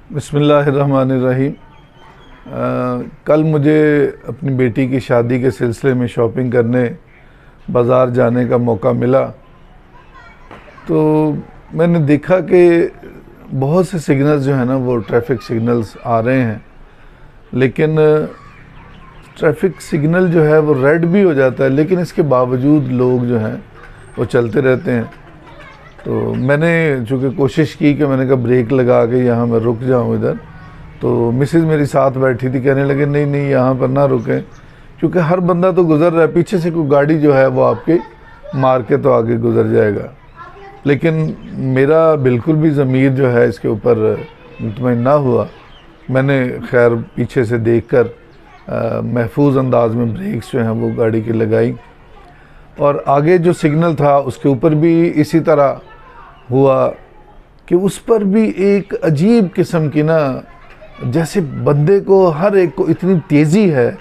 बिस्मिल्लाहिर्रहमानिर्रहीम। कल मुझे अपनी बेटी की शादी के सिलसिले में शॉपिंग करने बाज़ार जाने का मौका मिला, तो मैंने देखा कि बहुत से सिग्नल्स जो है ना वो ट्रैफिक सिग्नल्स आ रहे हैं, लेकिन ट्रैफिक सिग्नल जो है वो रेड भी हो जाता है, लेकिन इसके बावजूद लोग जो हैं वो चलते रहते हैं। तो मैंने चूँकि कोशिश की कि मैंने कहा ब्रेक लगा के यहाँ मैं रुक जाऊँ इधर, तो मिसेज़ मेरी साथ बैठी थी, कहने लगे नहीं नहीं यहाँ पर ना रुकें, क्योंकि हर बंदा तो गुज़र रहा है, पीछे से कोई गाड़ी जो है वो आपके मार के तो आगे गुज़र जाएगा। लेकिन मेरा बिल्कुल भी ज़मीर जो है इसके ऊपर मुतमईन ना हुआ। मैंने खैर पीछे से देखकर महफूज अंदाज में ब्रेक्स जो हैं वो गाड़ी की लगाई, और आगे जो सिग्नल था उसके ऊपर भी इसी तरह हुआ कि उस पर भी एक अजीब किस्म की ना, जैसे बंदे को हर एक को इतनी तेज़ी है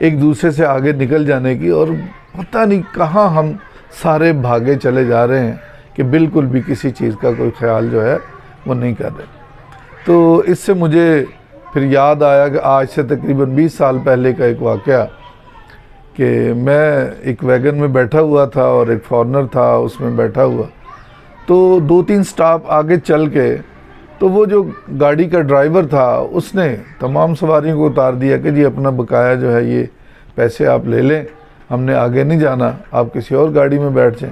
एक दूसरे से आगे निकल जाने की, और पता नहीं कहाँ हम सारे भागे चले जा रहे हैं कि बिल्कुल भी किसी चीज़ का कोई ख्याल जो है वो नहीं कर रहे। तो इससे मुझे फिर याद आया कि आज से तकरीबन 20 साल पहले का एक वाक़या, कि मैं एक वैगन में बैठा हुआ था और एक फॉरनर था उसमें बैठा हुआ, तो 2-3 स्टॉप आगे चल के तो वो जो गाड़ी का ड्राइवर था उसने तमाम सवारियों को उतार दिया कि जी अपना बकाया जो है ये पैसे आप ले लें, हमने आगे नहीं जाना, आप किसी और गाड़ी में बैठ जाएं।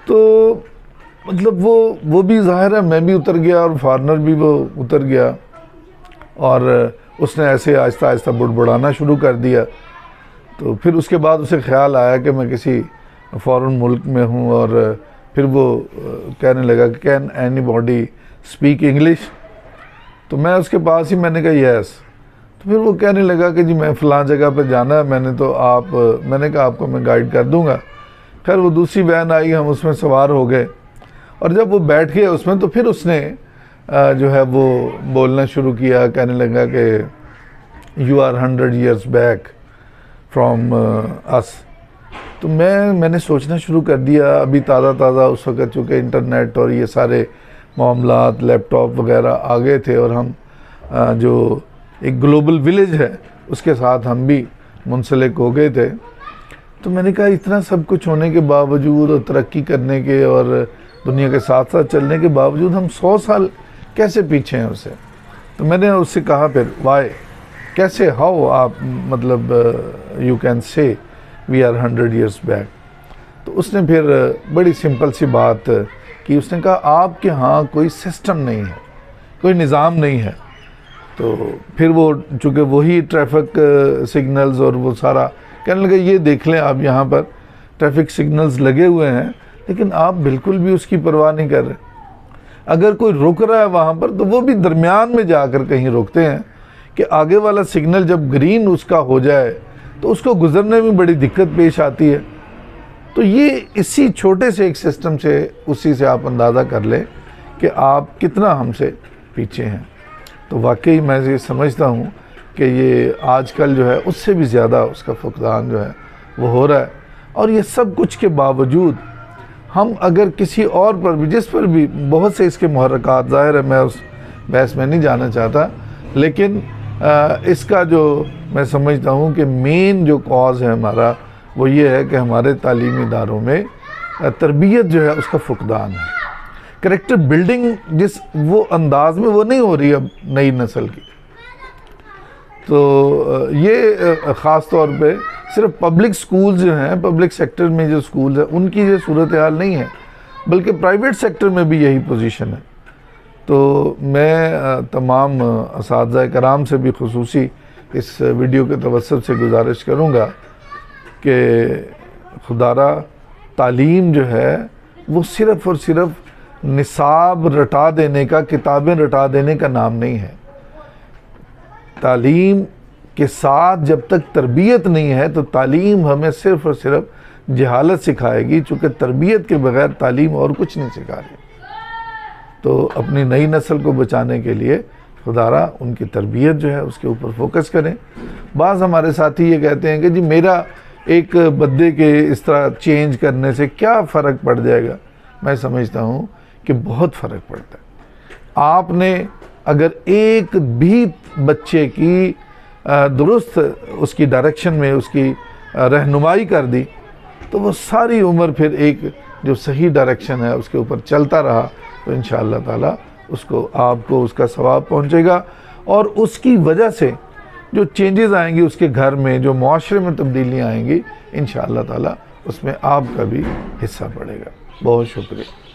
तो मतलब वो भी ज़ाहिर है मैं भी उतर गया और फॉरनर भी वो उतर गया, और उसने ऐसे आहिस्ता आहिस्ता बुड़बुड़ाना शुरू कर दिया। तो फिर उसके बाद उसे ख्याल आया कि मैं किसी फ़ॉरेन मुल्क में हूँ, और फिर वो कहने लगा कि कैन एनीबॉडी स्पीक इंग्लिश। तो मैं उसके पास ही मैंने कहा यस। तो फिर वो कहने लगा कि जी मैं फ़लाँ जगह पर जाना है, मैंने कहा आपको मैं गाइड कर दूँगा। खैर वो दूसरी वैन आई, हम उसमें सवार हो गए, और जब वो बैठ गए उसमें तो फिर उसने जो है वो बोलना शुरू किया, कहने लगा कि you are 100 years back from us. तो मैंने सोचना शुरू कर दिया, अभी ताज़ा उस वक़्त चूँकि इंटरनेट और ये सारे मामलात लैपटॉप वगैरह आ गए थे, और हम जो एक ग्लोबल विलेज है उसके साथ हम भी मुंसलिक हो गए थे। तो मैंने कहा इतना सब कुछ होने के बावजूद और तरक्की करने के और दुनिया के साथ साथ चलने के बावजूद हम 100 साल कैसे पीछे हैं उससे। तो मैंने उससे कहा फिर वाई, कैसे, हाउ आप मतलब you can say we are 100 years back. तो उसने फिर बड़ी सिंपल सी बात की, उसने कहा आपके यहाँ कोई सिस्टम नहीं है, कोई निज़ाम नहीं है। तो फिर वो चूँकि वही ट्रैफिक सिग्नल्स और वो सारा, कहने लगे ये देख लें आप यहाँ पर ट्रैफिक सिग्नल्स लगे हुए हैं, लेकिन आप बिल्कुल भी उसकी परवाह नहीं कर रहे। अगर कोई रुक रहा है वहाँ पर तो वो भी दरमियान में जाकर कहीं रुकते हैं कि आगे वाला सिग्नल जब ग्रीन उसका हो जाए तो उसको गुजरने में बड़ी दिक्कत पेश आती है। तो ये इसी छोटे से एक सिस्टम से, उसी से आप अंदाज़ा कर लें कि आप कितना हमसे पीछे हैं। तो वाकई मैं ये समझता हूँ कि ये आजकल जो है उससे भी ज़्यादा उसका फुकदान जो है वो हो रहा है। और ये सब कुछ के बावजूद हम अगर किसी और पर भी, जिस पर भी बहुत से इसके मुहर्रकात, ज़ाहिर है मैं उस बहस में नहीं जाना चाहता, लेकिन इसका जो मैं समझता हूँ कि मेन जो कॉज है हमारा वो ये है कि हमारे तालीमी इदारों में तरबियत जो है उसका फुकदान है। करैक्टर बिल्डिंग जिस वो अंदाज में वो नहीं हो रही अब नई नस्ल की। तो ये ख़ास तौर पे सिर्फ पब्लिक स्कूल्स जो हैं, पब्लिक सेक्टर में जो स्कूल्स हैं उनकी ये सूरत हाल नहीं है, बल्कि प्राइवेट सेक्टर में भी यही पोजीशन है। तो मैं तमाम असातिज़ा कराम से भी खुसूसी इस वीडियो के तवस्सुत से गुजारिश करूँगा कि खुदारा तालीम जो है वो सिर्फ़ और सिर्फ निसाब रटा देने का, किताबें रटा देने का नाम नहीं है। तालीम के साथ जब तक तरबियत नहीं है तो तालीम हमें सिर्फ़ और सिर्फ जहालत सिखाएगी, चूँकि तरबियत के बग़ैर तालीम और कुछ नहीं सिखा रही। तो अपनी नई नस्ल को बचाने के लिए खुदारा उनकी तरबियत जो है उसके ऊपर फोकस करें। बाज़ हमारे साथी ये कहते हैं कि जी मेरा एक बद्दे के इस तरह चेंज करने से क्या फ़र्क पड़ जाएगा। मैं समझता हूँ कि बहुत फ़र्क पड़ता है। आपने अगर एक भी बच्चे की दुरुस्त उसकी डायरेक्शन में उसकी रहनुमाई कर दी तो वो सारी उम्र फिर एक जो सही डायरेक्शन है उसके ऊपर चलता रहा तो इंशाअल्लाह ताला उसको आपको उसका सवाब पहुंचेगा और उसकी वजह से जो चेंजेस आएंगी उसके घर में, जो मुआशरे में तब्दीलियाँ आएंगी, इंशाअल्लाह ताला उसमें आपका भी हिस्सा पड़ेगा। बहुत शुक्रिया।